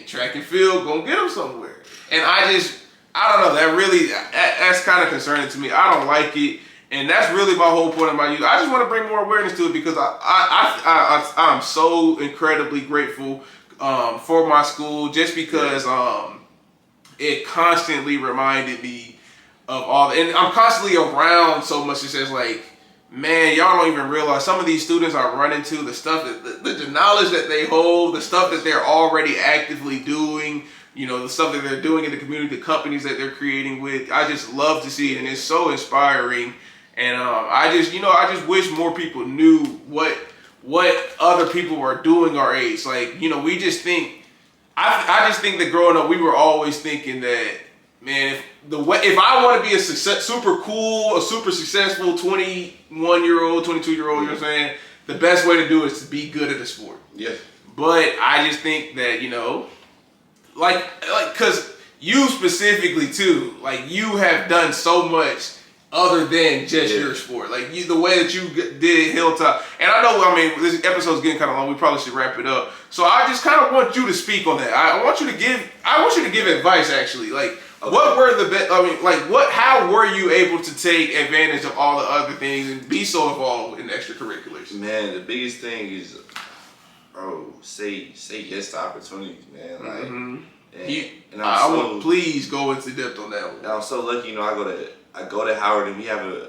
track and field gonna get them somewhere. And I don't know, that's kind of concerning to me. I don't like it. And that's really my whole point about you. I just want to bring more awareness to it because I'm so incredibly grateful for my school just because it constantly reminded me of and I'm constantly around so much. It says like, man, y'all don't even realize some of these students I run into, the stuff that the knowledge that they hold, the stuff that they're already actively doing, the stuff that they're doing in the community, the companies that they're creating with. I just love to see it, and it's so inspiring. And I just wish more people knew what other people are doing our age. Like, we just think, I just think that growing up, we were always thinking that, man, if I want to be a super cool, a super successful 21-year-old, 22-year-old, you know what I'm saying? The best way to do it is to be good at the sport. Yeah. But I just think that, like, because you specifically too, like, you have done so much other than just your sport. Like the way that you did Hilltop. And I know, I mean, this episode's getting kind of long. We probably should wrap it up. So I just kind of want you to speak on that. I want you to give advice, actually. Like, what were the best, I mean, like, how were you able to take advantage of all the other things and be so involved in extracurriculars? Man, the biggest thing is, bro, say yes to opportunities, man. Like, please go into depth on that one. I'm so lucky, you know, I go to Howard and we have an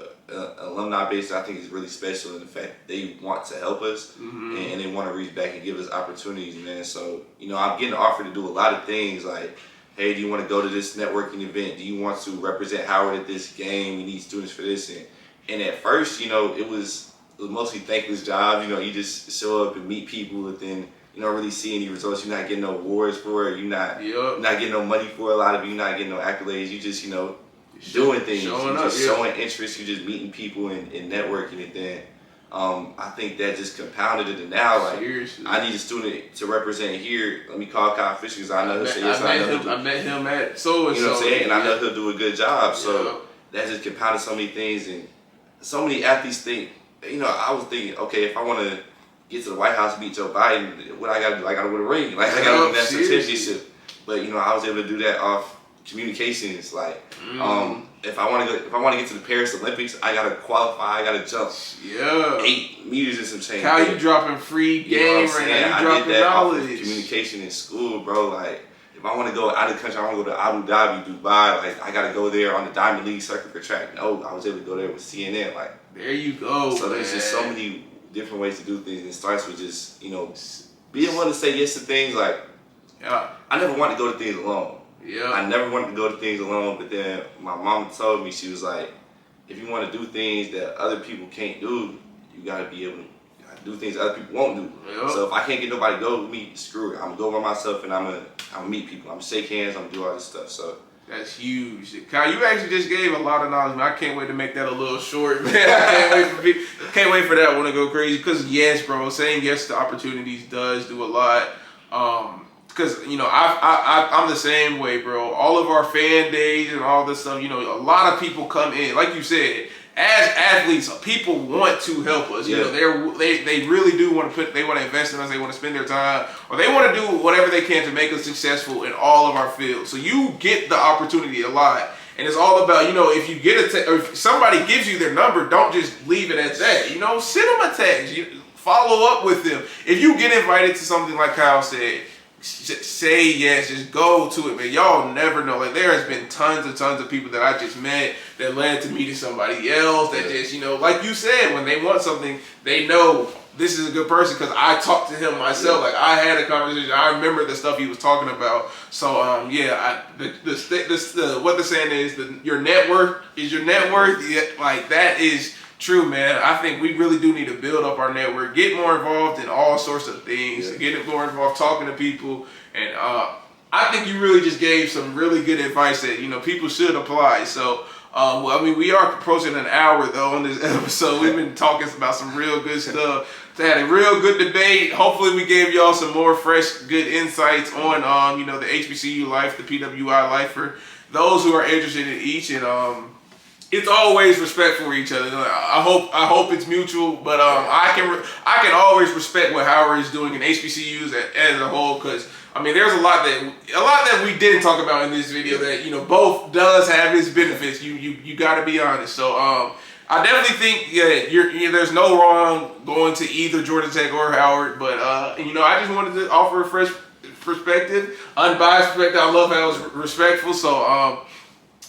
alumni base that I think is really special in the fact that they want to help us and they want to reach back and give us opportunities, man. So, you know, I'm getting offered to do a lot of things like, hey, do you want to go to this networking event? Do you want to represent Howard at this game? We need students for this. And at first, you know, it was mostly thankless job. You know, you just show up and meet people and then you don't really see any results. You're not getting no awards for it. You're not getting no money for it. A lot of you, you're not getting no accolades. You just, you know, doing things. Showing interest. You're just meeting people and networking. And then I think that just compounded it. And now, like, I need a student to represent here. Let me call Kyle Fisher because I know he'll say yes. I met him at so and so. You know what I'm saying? And I know he'll do a good job. So that just compounded so many things. And so many athletes think, you know, I was thinking, okay, if I want to get to the White House, meet Joe Biden, what I got to do? I got to win a ring. Like, I got to win that championship. But, you know, I was able to do that off communications. Like, if I want to get to the Paris Olympics, I got to qualify. I got to jump 8 meters and some change. How you dropping free game right now? You dropping knowledge. Off of communication in school, bro. Like, if I want to go out of the country, I want to go to Abu Dhabi, Dubai. Like, I got to go there on the Diamond League circuit for track. No, I was able to go there with CNN. Like, there you go. So there's just so many different ways to do things. It starts with just, you know, being willing to say yes to things. Like, I never wanted to go to things alone. I never wanted to go to things alone, but then my mom told me, she was like, if you want to do things that other people can't do, you got to be able to do things other people won't do. So if I can't get nobody to go with me, screw it. I'm going to go by myself and I'm going to meet people. I'm going to shake hands. I'm going to do all this stuff. So that's huge. Kyle, you actually just gave a lot of knowledge, man. I can't wait to make that a little short, man. I can't wait for that one to go crazy. Because, yes, bro, saying yes to opportunities does do a lot. Because, you know, I'm the same way, bro. All of our fan days and all this stuff, you know, a lot of people come in. Like you said, as athletes, people want to help us. You know, they really do want to they want to invest in us. They want to spend their time, or they want to do whatever they can to make us successful in all of our fields. So you get the opportunity a lot, and it's all about, you know, if you get or if somebody gives you their number, don't just leave it at that. You know, send them a text. Follow up with them. If you get invited to something like Kyle said, say yes, just go to it, man. Y'all never know. Like, there has been tons of people that I just met that led to meeting somebody else that just, you know, like you said, when they want something, they know this is a good person because I talked to him myself. Like, I had a conversation. I remember the stuff he was talking about. So, what the saying is, your net worth is your net worth. Yeah, like, that is true, man. I think we really do need to build up our network, get more involved in all sorts of things, get more involved talking to people, and I think you really just gave some really good advice that, you know, people should apply. So, well, I mean, we are approaching an hour though on this episode. We've been talking about some real good stuff. Had a real good debate. Hopefully, we gave y'all some more fresh, good insights on, you know, the HBCU life, the PWI life for those who are interested in each, and it's always respect for each other. I hope it's mutual, but I can always respect what Howard is doing in HBCUs as a whole, because I mean, there's a lot that we didn't talk about in this video that, you know, both does have its benefits. You got to be honest. So I definitely think there's no wrong going to either Georgia Tech or Howard, but you know, I just wanted to offer a fresh perspective, unbiased perspective. I love how it's respectful. So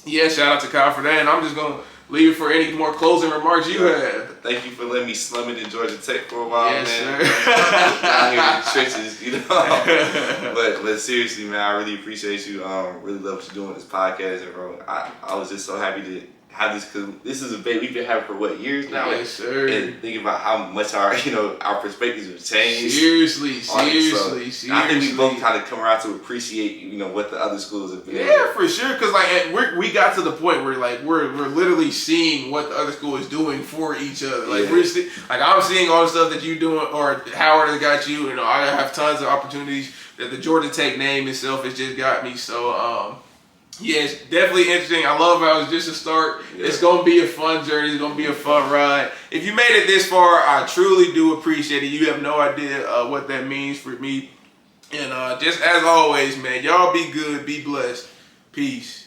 yeah, shout out to Kyle for that, and I'm just gonna leave it for any more closing remarks you have. Thank you for letting me slum it in Georgia Tech for a while, yes, man. Sir. Down here in the trenches, you know. but seriously, man, I really appreciate you. Really love what you're doing this podcast, and bro, I was just so happy to have this, because this is a debate we've been having for what, years now? Yes, sir. And thinking about how much our perspectives have changed. Seriously. I think we both kind of come around to appreciate, you know, what the other schools have been. Yeah, for sure. Because like we got to the point where like we're literally seeing what the other school is doing for each other. Like I'm seeing all the stuff that you doing, or Howard has got you. You know, I have tons of opportunities that the Georgia Tech name itself has just got me. So Yes, definitely interesting. I love how it's just a start. Yeah. It's going to be a fun journey. It's going to be a fun ride. If you made it this far, I truly do appreciate it. You have no idea what that means for me. And just as always, man, y'all be good, be blessed. Peace.